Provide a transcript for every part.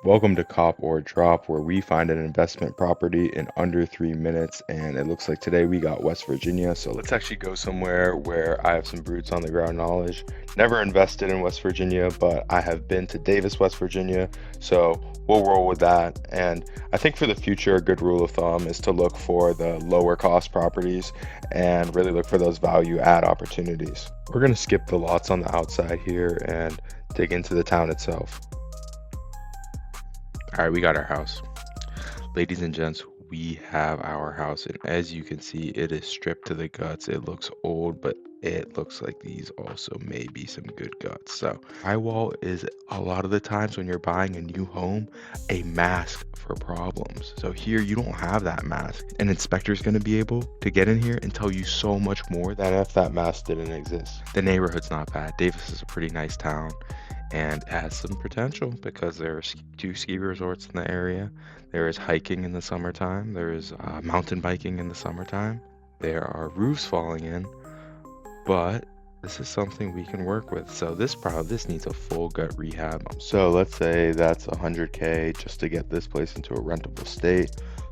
Welcome to Cop or Drop, where we find an investment property in under 3 minutes. And it looks like today we got West Virginia. So let's actually go somewhere where I have some boots on the ground knowledge. Never invested in West Virginia, but I have been to Davis, West Virginia. So we'll roll with that. And I think for the future, a good rule of thumb is to look for the lower cost properties and really look for those value add opportunities. We're going to skip the lots on the outside here and dig into the town itself. All right, we got our house. Ladies and gents, we have our house, and as you can see, it is stripped to the guts. It looks old, but it looks like these also may be some good guts. So, drywall is a lot of the times when you're buying a new home, a mask for problems. So here you don't have that mask. An inspector is going to be able to get in here and tell you so much more than if that mask didn't exist. The neighborhood's not bad. Davis is a pretty nice town and it has some potential because there's two ski resorts in the area. There is hiking in the summertime. There is mountain biking in the summertime. There are roofs falling in, but this is something we can work with. So this needs a full gut rehab. So let's say that's 100K just to get this place into a rentable state,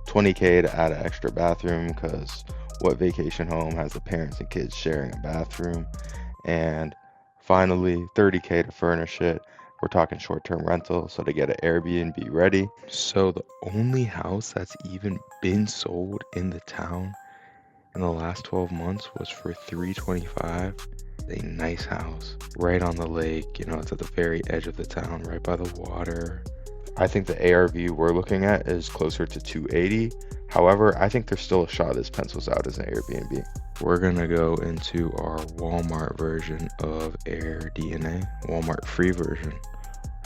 20K to add an extra bathroom because what vacation home has the parents and kids sharing a bathroom, and finally 30K to furnish it. We're talking short-term rental, so to get an Airbnb ready. So the only house that's even been sold in the town in the last 12 months was for 325. A nice house right on the lake. It's at the very edge of the town, right by the water. I think the ARV we're looking at is closer to 280. However, I think there's still a shot this pencils out as an Airbnb. We're gonna go into our Walmart version of AirDNA, Walmart free version.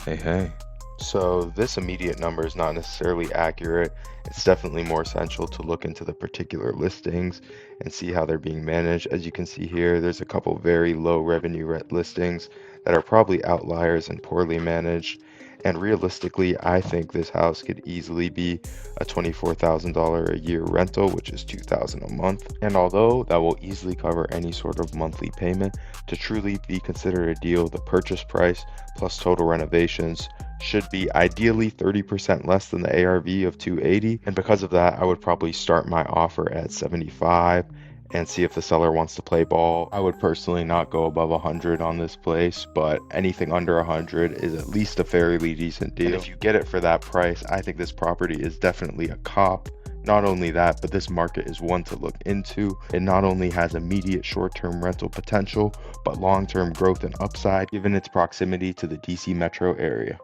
Hey. So this immediate number is not necessarily accurate. It's definitely more essential to look into the particular listings and see how they're being managed. As you can see here, there's a couple very low revenue rent listings that are probably outliers and poorly managed. And realistically, I think this house could easily be a $24,000 a year rental, which is $2,000 a month. And although that will easily cover any sort of monthly payment, to truly be considered a deal, the purchase price plus total renovations should be ideally 30% less than the ARV of 280. And because of that, I would probably start my offer at 75 and see if the seller wants to play ball. I would personally not go above 100 on this place, but anything under 100 is at least a fairly decent deal. And if you get it for that price, I think this property is definitely a cop. Not only that, but this market is one to look into. It not only has immediate short-term rental potential, but long-term growth and upside given its proximity to the DC metro area.